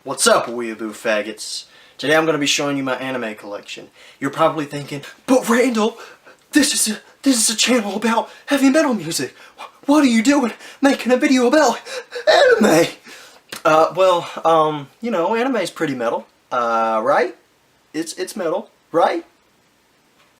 What's up, weeaboo faggots? Today I'm going to be showing you my anime collection. You're probably thinking, but Randall, this is a channel about heavy metal music. What are you doing making a video about anime? You know, anime's pretty metal. Right? It's metal, right?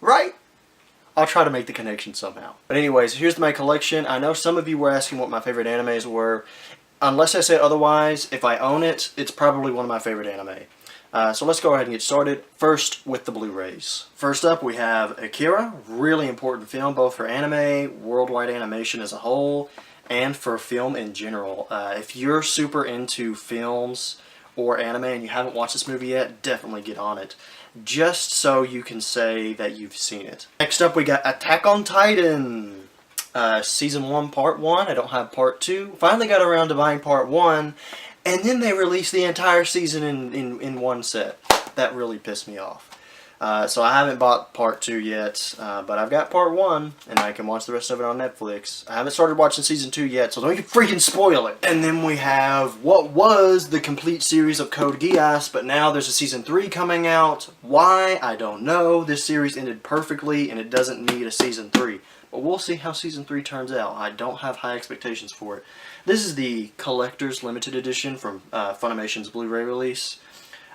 Right? I'll try to make the connection somehow. But anyways, here's my collection. I know some of you were asking what my favorite animes were. Unless I say otherwise, if I own it, it's probably one of my favorite anime. So let's go ahead and get started. First, with the Blu-rays. First up, we have Akira. Really important film, both for anime, worldwide animation as a whole, and for film in general. If you're super into films or anime and you haven't watched this movie yet, definitely get on it. Just so you can say that you've seen it. Next up, we got Attack on Titan. Season 1, Part 1. I don't have Part 2. Finally got around to buying Part 1, and then they released the entire season in one set. That really pissed me off. So I haven't bought Part 2 yet, but I've got Part 1, and I can watch the rest of it on Netflix. I haven't started watching Season 2 yet, so don't you freaking spoil it! And then we have what was the complete series of Code Geass, but now there's a Season 3 coming out. Why? I don't know. This series ended perfectly, and it doesn't need a Season 3. But we'll see how Season 3 turns out. I don't have high expectations for it. This is the Collector's Limited Edition from Funimation's Blu-ray release.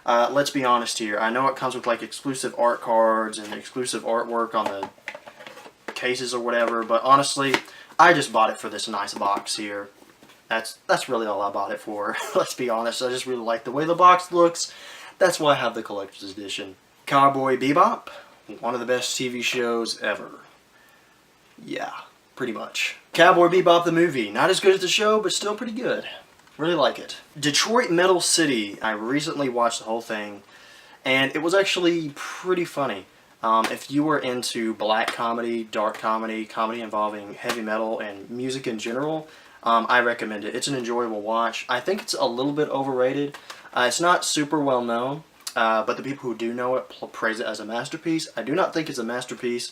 Let's be honest here. I know it comes with like exclusive art cards and exclusive artwork on the cases or whatever, but honestly, I just bought it for this nice box here. That's really all I bought it for. Let's be honest. I just really like the way the box looks. That's why I have the Collector's Edition. Cowboy Bebop, one of the best TV shows ever. Yeah, pretty much. Cowboy Bebop the movie. Not as good as the show, but still pretty good. Really like it. Detroit Metal City. I recently watched the whole thing, and it was actually pretty funny. If you were into black comedy, dark comedy, comedy involving heavy metal, and music in general, I recommend it. It's an enjoyable watch. I think it's a little bit overrated. It's not super well known, but the people who do know it praise it as a masterpiece. I do not think it's a masterpiece,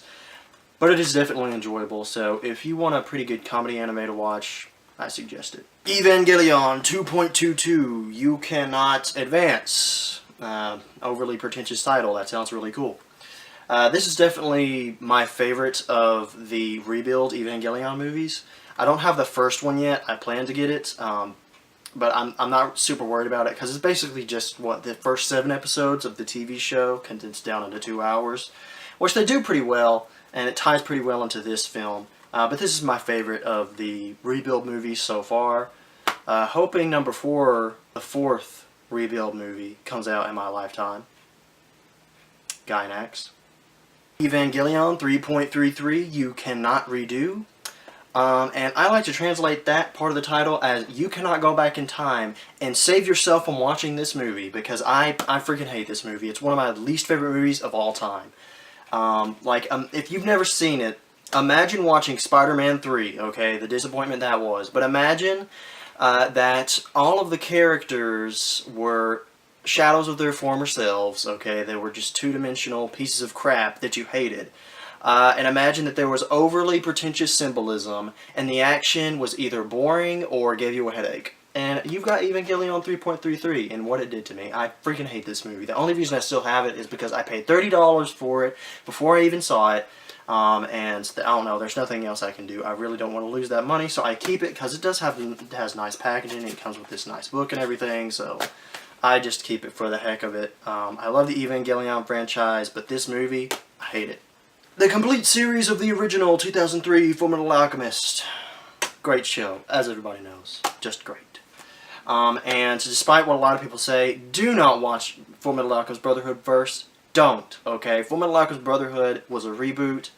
but it is definitely enjoyable, so if you want a pretty good comedy anime to watch, I suggest it. Evangelion 2.22, You Cannot Advance. Overly pretentious title, that sounds really cool. This is definitely my favorite of the Rebuild Evangelion movies. I don't have the first one yet, I plan to get it, but I'm not super worried about it, because it's basically just, the first 7 episodes of the TV show condensed down into 2 hours, which they do pretty well. And it ties pretty well into this film. But this is my favorite of the Rebuild movies so far. Hoping number 4, the 4th Rebuild movie, comes out in my lifetime. Gainax. Evangelion 3.33, You Cannot Redo. And I like to translate that part of the title as You Cannot Go Back in Time and Save Yourself from Watching This Movie, because I freaking hate this movie. It's one of my least favorite movies of all time. If you've never seen it, imagine watching Spider-Man 3, okay, the disappointment that was, but imagine that all of the characters were shadows of their former selves, okay, they were just two-dimensional pieces of crap that you hated, and imagine that there was overly pretentious symbolism, and the action was either boring or gave you a headache. And you've got Evangelion 3.33 and what it did to me. I freaking hate this movie. The only reason I still have it is because I paid $30 for it before I even saw it. I don't know, there's nothing else I can do. I really don't want to lose that money, so I keep it because it has nice packaging. It comes with this nice book and everything, so I just keep it for the heck of it. I love the Evangelion franchise, but this movie, I hate it. The complete series of the original 2003 Fullmetal Alchemist. Great show, as everybody knows. Just great. And despite what a lot of people say, do not watch Fullmetal Alchemist Brotherhood first. Don't, okay? Fullmetal Alchemist Brotherhood was a reboot,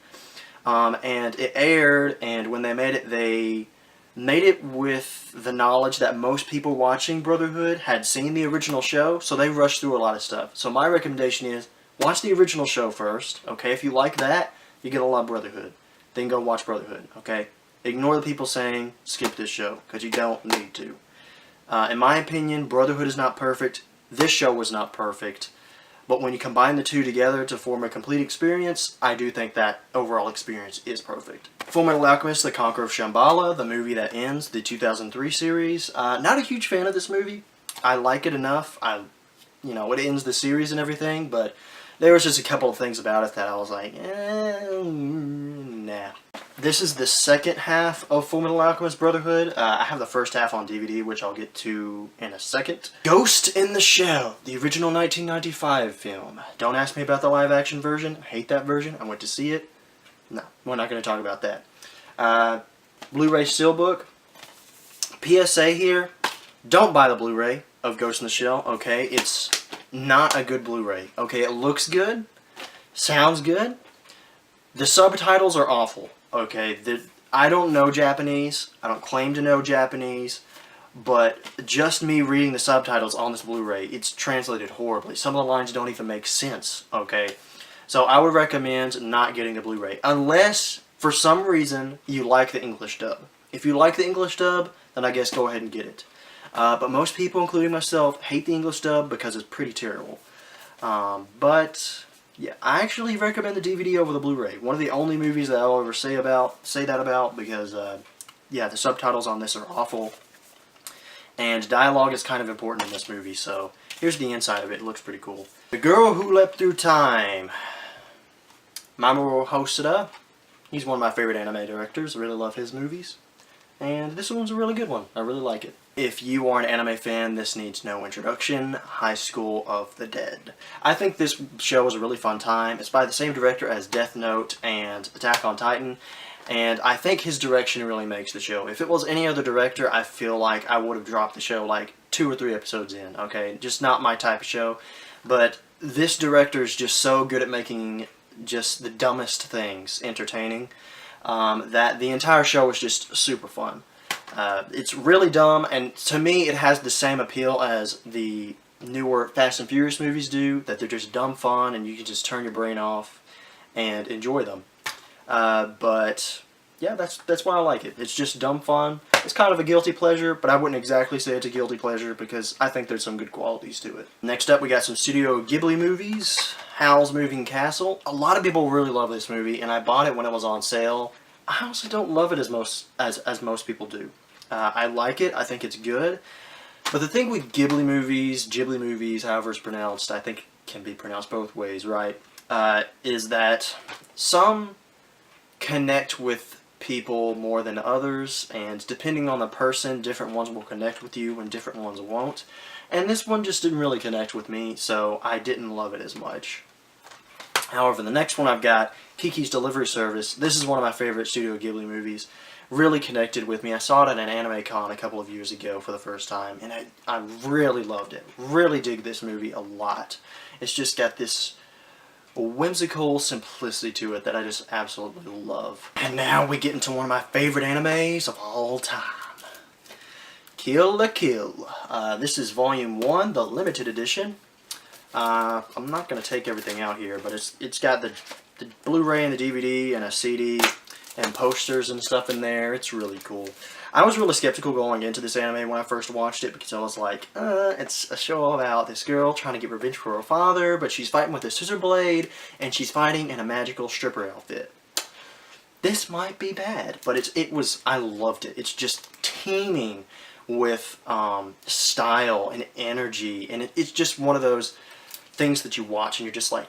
and it aired, and when they made it with the knowledge that most people watching Brotherhood had seen the original show, so they rushed through a lot of stuff. So my recommendation is, watch the original show first, okay? If you like that, you're gonna love Brotherhood. Then go watch Brotherhood, okay? Ignore the people saying, skip this show, because you don't need to. In my opinion, Brotherhood is not perfect. This show was not perfect. But when you combine the two together to form a complete experience, I do think that overall experience is perfect. Fullmetal Alchemist, The Conqueror of Shambhala, the movie that ends the 2003 series. Not a huge fan of this movie. I like it enough. You know, it ends the series and everything, but there was just a couple of things about it that I was like, nah. This is the second half of Fullmetal Alchemist Brotherhood. I have the first half on DVD, which I'll get to in a second. Ghost in the Shell, the original 1995 film. Don't ask me about the live-action version. I hate that version. I went to see it. No, we're not going to talk about that. Blu-ray Steelbook. PSA here, don't buy the Blu-ray of Ghost in the Shell, okay? It's not a good Blu-ray, okay? It looks good, sounds good. The subtitles are awful, okay? I don't know Japanese. I don't claim to know Japanese. But just me reading the subtitles on this Blu-ray, it's translated horribly. Some of the lines don't even make sense, okay? So I would recommend not getting the Blu-ray. Unless, for some reason, you like the English dub. If you like the English dub, then I guess go ahead and get it. But most people, including myself, hate the English dub because it's pretty terrible. But yeah, I actually recommend the DVD over the Blu-ray. One of the only movies that I'll ever say that about because yeah, the subtitles on this are awful. And dialogue is kind of important in this movie, so here's the inside of it. It looks pretty cool. The Girl Who Leapt Through Time. Mamoru Hosoda. He's one of my favorite anime directors. I really love his movies. And this one's a really good one. I really like it. If you are an anime fan, this needs no introduction. High School of the Dead. I think this show was a really fun time. It's by the same director as Death Note and Attack on Titan. And I think his direction really makes the show. If it was any other director, I feel like I would have dropped the show like 2 or 3 episodes in. Okay, just not my type of show. But this director is just so good at making just the dumbest things entertaining. That the entire show is just super fun. It's really dumb, and to me it has the same appeal as the newer Fast and Furious movies do, that they're just dumb fun and you can just turn your brain off and enjoy them. But yeah, that's why I like it. It's just dumb fun. It's kind of a guilty pleasure, but I wouldn't exactly say it's a guilty pleasure because I think there's some good qualities to it. Next up, we got some Studio Ghibli movies. Howl's Moving Castle. A lot of people really love this movie, and I bought it when it was on sale. I honestly don't love it as most people do. I like it. I think it's good. But the thing with Ghibli movies, however it's pronounced, I think it can be pronounced both ways, right? Is that some connect with people more than others, and depending on the person, different ones will connect with you and different ones won't. And this one just didn't really connect with me, so I didn't love it as much. However, the next one I've got, Kiki's Delivery Service. This is one of my favorite Studio Ghibli movies. Really connected with me. I saw it at an anime con a couple of years ago for the first time, and I really loved it. Really dig this movie a lot. It's just got this whimsical simplicity to it that I just absolutely love. And now we get into one of my favorite animes of all time. Kill la Kill. This is Volume 1, the limited edition. I'm not going to take everything out here, but it's got the Blu-ray and the DVD and a CD and posters and stuff in there. It's really cool. I was really skeptical going into this anime when I first watched it because I was like, it's a show about this girl trying to get revenge for her father, but she's fighting with a scissor blade, and she's fighting in a magical stripper outfit. This might be bad, but I loved it. It's just teeming with style and energy, and it's just one of those things that you watch and you're just like,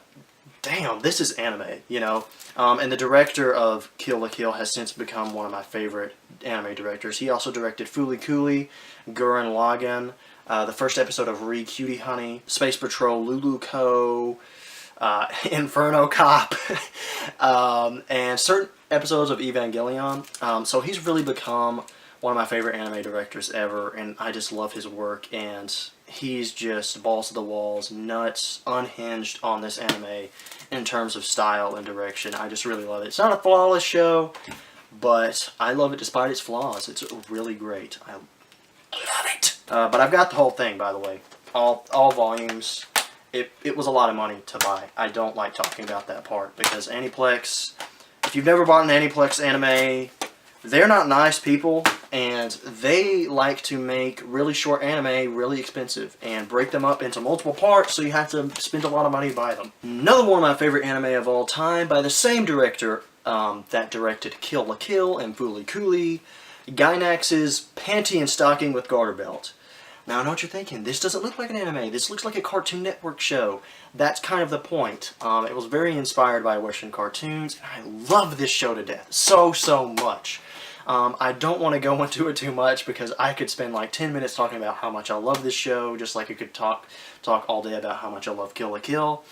damn, this is anime, you know? And the director of Kill la Kill has since become one of my favorite anime directors. He also directed Fooly Cooly, Gurren Lagann, the first episode of Re Cutie Honey, Space Patrol, Lulu Co., Inferno Cop, and certain episodes of Evangelion. So he's really become one of my favorite anime directors ever, and I just love his work, and he's just balls to the walls, nuts, unhinged on this anime in terms of style and direction. I just really love it. It's not a flawless show, but I love it despite its flaws. It's really great. I love it. But I've got the whole thing, by the way. All volumes. It was a lot of money to buy. I don't like talking about that part because Aniplex, if you've never bought an Aniplex anime, they're not nice people, and they like to make really short anime really expensive and break them up into multiple parts, so you have to spend a lot of money to buy them. Another one of my favorite anime of all time, by the same director that directed Kill la Kill and Fooly Cooly, Gainax's Panty and Stocking with Garter Belt. Now I know what you're thinking. This doesn't look like an anime. This looks like a Cartoon Network show. That's kind of the point. It was very inspired by Western cartoons. I love this show to death. So much. I don't want to go into it too much because I could spend like 10 minutes talking about how much I love this show, just like I could talk all day about how much I love Kill la Kill.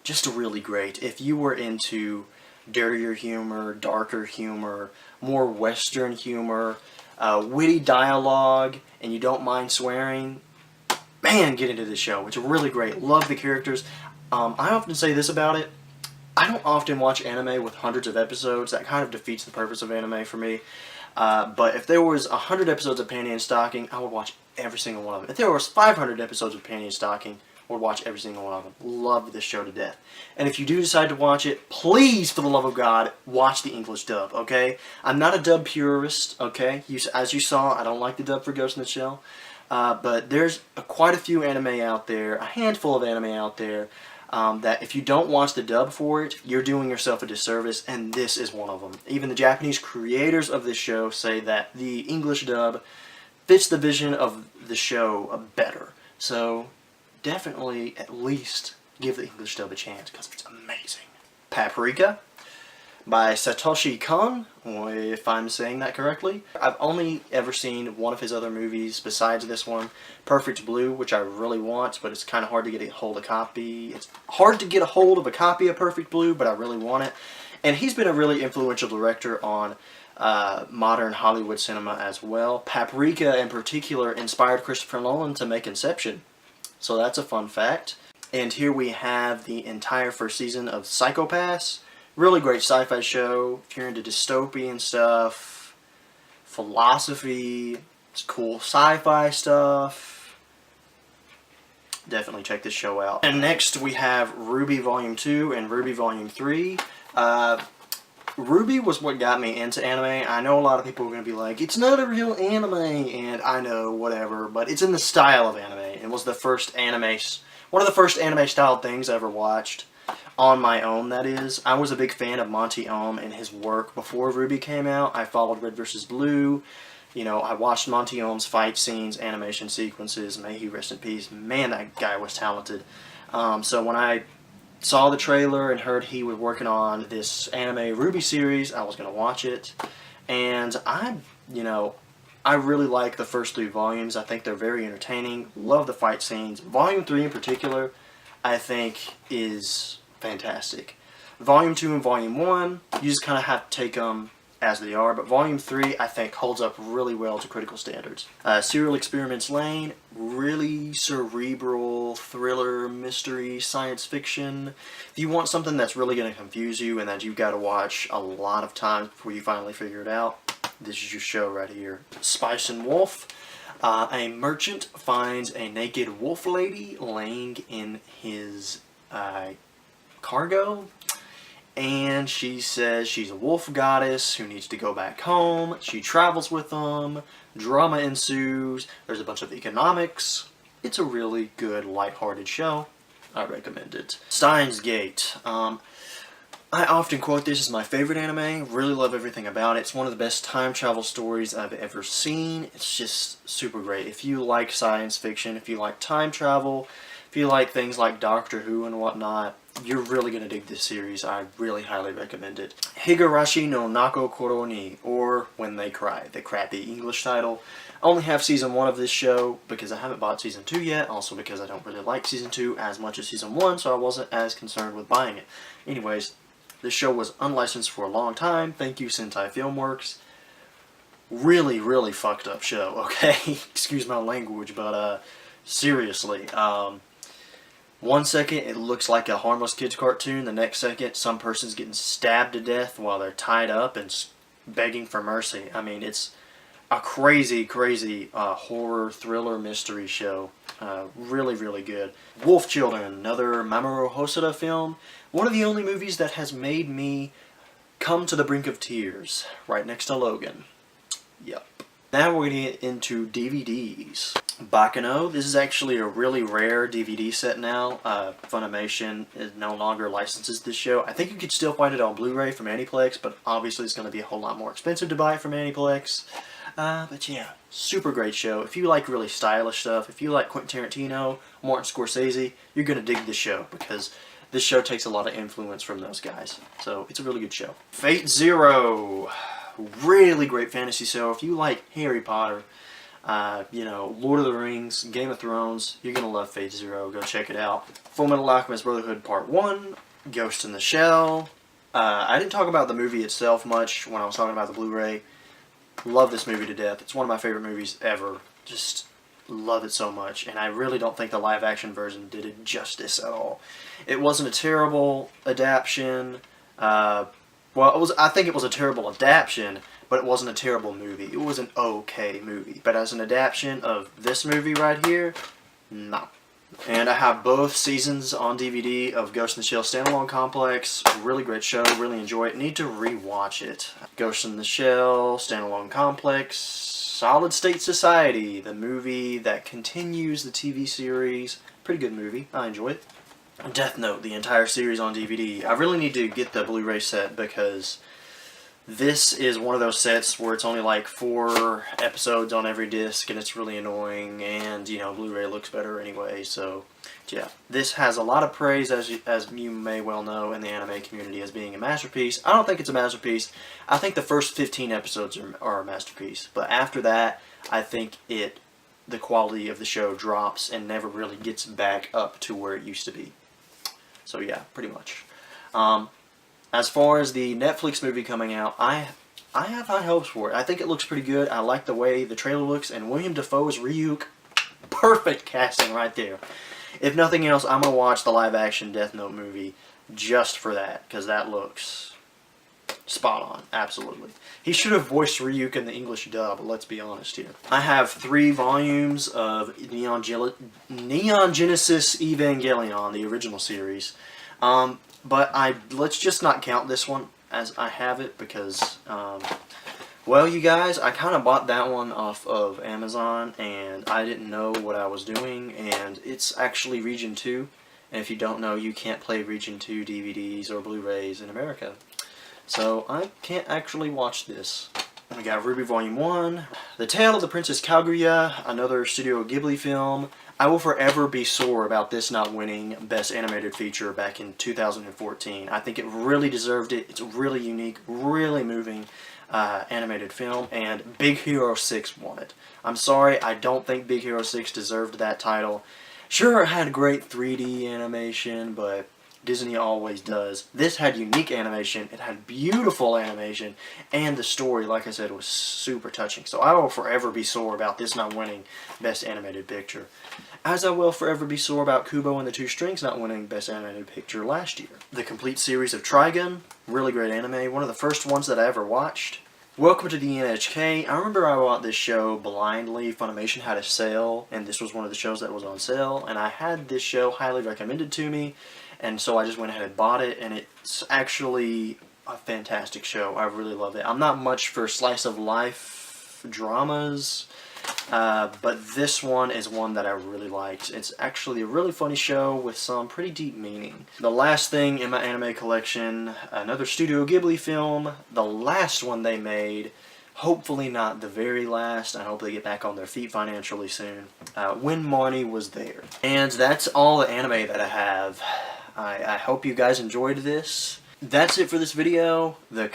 Just really great. If you were into dirtier humor, darker humor, more Western humor, witty dialogue, and you don't mind swearing, man, get into this show. It's really great. Love the characters. I often say this about it. I don't often watch anime with hundreds of episodes. That kind of defeats the purpose of anime for me. But if there was 100 episodes of Panty and Stocking, I would watch every single one of them. If there was 500 episodes of Panty and Stocking, I would watch every single one of them. Love this show to death. And if you do decide to watch it, please, for the love of God, watch the English dub, okay? I'm not a dub purist, okay? As you saw, I don't like the dub for Ghost in the Shell. But there's quite a few anime out there, a handful of anime out there, that if you don't watch the dub for it, you're doing yourself a disservice, and this is one of them. Even the Japanese creators of this show say that the English dub fits the vision of the show better. So definitely at least give the English dub a chance because it's amazing. Paprika by Satoshi Kon, if I'm saying that correctly. I've only ever seen one of his other movies besides this one, Perfect Blue, which I really want, but it's kind of hard to get a hold of a copy. It's hard to get a hold of a copy of Perfect Blue, but I really want it. And he's been a really influential director on modern Hollywood cinema as well. Paprika, in particular, inspired Christopher Nolan to make Inception. So that's a fun fact. And here we have the entire first season of Psycho-Pass. Really great sci-fi show. If you're into dystopian stuff, philosophy, it's cool sci-fi stuff, definitely check this show out. And next we have RWBY Volume 2 and RWBY Volume 3. RWBY was what got me into anime. I know a lot of people are going to be like, it's not a real anime, and I know, whatever, but it's in the style of anime. It was the first anime, one of the first anime-styled things I ever watched. On my own, that is. I was a big fan of Monty Oum and his work before RWBY came out. I followed Red vs. Blue. You know, I watched Monty Oum's fight scenes, animation sequences. May he rest in peace. Man, that guy was talented. So when I saw the trailer and heard he was working on this anime RWBY series, I was going to watch it. And I really like the first 3 volumes. I think they're very entertaining. Love the fight scenes. Volume 3 in particular, I think, is fantastic. Volume 2 and Volume 1, you just kind of have to take them as they are, but Volume 3, I think, holds up really well to critical standards. Serial Experiments Lain, really cerebral, thriller, mystery, science fiction. If you want something that's really going to confuse you and that you've got to watch a lot of times before you finally figure it out, this is your show right here. Spice and Wolf. A merchant finds a naked wolf lady laying in his cargo, and she says she's a wolf goddess who needs to go back home. She travels with them. Drama ensues. There's a bunch of economics. It's a really good, lighthearted show. I recommend it. Steins Gate. I often quote this as my favorite anime. Really love everything about it. It's one of the best time travel stories I've ever seen. It's just super great. If you like science fiction, if you like time travel, if you like things like Doctor Who and whatnot, you're really going to dig this series. I really highly recommend it. Higurashi no Nako Koro ni, or When They Cry, the crappy English title. I only have Season 1 of this show because I haven't bought Season 2 yet, also because I don't really like Season 2 as much as Season 1, so I wasn't as concerned with buying it. Anyways, this show was unlicensed for a long time. Thank you, Sentai Filmworks. Really, really fucked up show, okay? Excuse my language, but seriously. One second it looks like a harmless kids cartoon. The next second some person's getting stabbed to death while they're tied up and begging for mercy. I mean, it's a crazy, crazy horror, thriller, mystery show. Really, really good. Wolf Children, another Mamoru Hosoda film. One of the only movies that has made me come to the brink of tears. Right next to Logan. Yep. Now we're going to get into DVDs. Baccano. This is actually a really rare DVD set now. Funimation is no longer licenses this show. I think you could still find it on Blu-ray from Aniplex, but obviously it's going to be a whole lot more expensive to buy it from Aniplex. But yeah, super great show. If you like really stylish stuff, if you like Quentin Tarantino, Martin Scorsese, you're going to dig this show because this show takes a lot of influence from those guys. So it's a really good show. Fate Zero. Really great fantasy show. If you like Harry Potter, you know, Lord of the Rings, Game of Thrones, you're going to love Fate Zero. Go check it out. Full Metal Alchemist Brotherhood Part 1, Ghost in the Shell. I didn't talk about the movie itself much when I was talking about the Blu-ray. Love this movie to death. It's one of my favorite movies ever. Just love it so much. And I really don't think the live-action version did it justice at all. It wasn't a terrible adaptation. Well, I think it was a terrible adaptation, but it wasn't a terrible movie. It was an okay movie. But as an adaptation of this movie right here, no. And I have both seasons on DVD of Ghost in the Shell Standalone Complex. Really great show. Really enjoy it. Need to rewatch it. Ghost in the Shell Standalone Complex. Solid State Society, the movie that continues the TV series. Pretty good movie. I enjoy it. Death Note, the entire series on DVD. I really need to get the Blu-ray set because this is one of those sets where it's only like 4 episodes on every disc and it's really annoying, and you know, Blu-ray looks better anyway, so yeah. This has a lot of praise, as you may well know, in the anime community as being a masterpiece. I don't think it's a masterpiece. I think the first 15 episodes are a masterpiece, but after that, I think the quality of the show drops and never really gets back up to where it used to be. So yeah, pretty much. As far as the Netflix movie coming out, I have high hopes for it. I think it looks pretty good. I like the way the trailer looks, and William Dafoe as Ryuk, perfect casting right there. If nothing else, I'm going to watch the live-action Death Note movie just for that, because that looks spot on, absolutely. He should have voiced Ryuk in the English dub, let's be honest here. I have 3 volumes of Neon Genesis Evangelion, the original series. But let's just not count this one as I have it because, well, you guys, I kind of bought that one off of Amazon and I didn't know what I was doing, and it's actually Region 2. And if you don't know, you can't play Region 2 DVDs or Blu-rays in America. So I can't actually watch this. We got Ruby Volume 1, The Tale of the Princess Kaguya, another Studio Ghibli film. I will forever be sore about this not winning Best Animated Feature back in 2014. I think it really deserved it. It's a really unique, really moving animated film, and Big Hero 6 won it. I'm sorry, I don't think Big Hero 6 deserved that title. Sure, it had great 3D animation, but Disney always does. This had unique animation, it had beautiful animation, and the story, like I said, was super touching. So I will forever be sore about this not winning Best Animated Picture. As I will forever be sore about Kubo and the Two Strings not winning Best Animated Picture last year. The complete series of Trigun, really great anime, one of the first ones that I ever watched. Welcome to the NHK. I remember I bought this show blindly. Funimation had a sale, and this was one of the shows that was on sale, and I had this show highly recommended to me, and so I just went ahead and bought it, and it's actually a fantastic show. I really love it. I'm not much for slice of life dramas, but this one is one that I really liked. It's actually a really funny show with some pretty deep meaning. The last thing in my anime collection, another Studio Ghibli film, the last one they made, hopefully not the very last. I hope they get back on their feet financially soon. When Marnie Was There. And that's all the anime that I have. I hope you guys enjoyed this. That's it for this video. The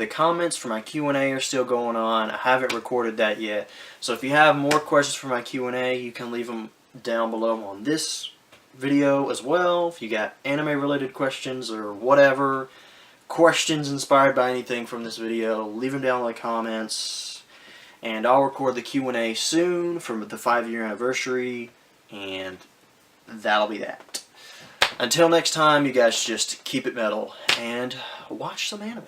comments for my Q&A are still going on. I haven't recorded that yet. So if you have more questions for my Q&A, you can leave them down below on this video as well. If you got anime related questions or whatever, questions inspired by anything from this video, leave them down in the comments. And I'll record the Q&A soon for the 5-year anniversary, and that'll be that. Until next time, you guys just keep it metal and watch some anime.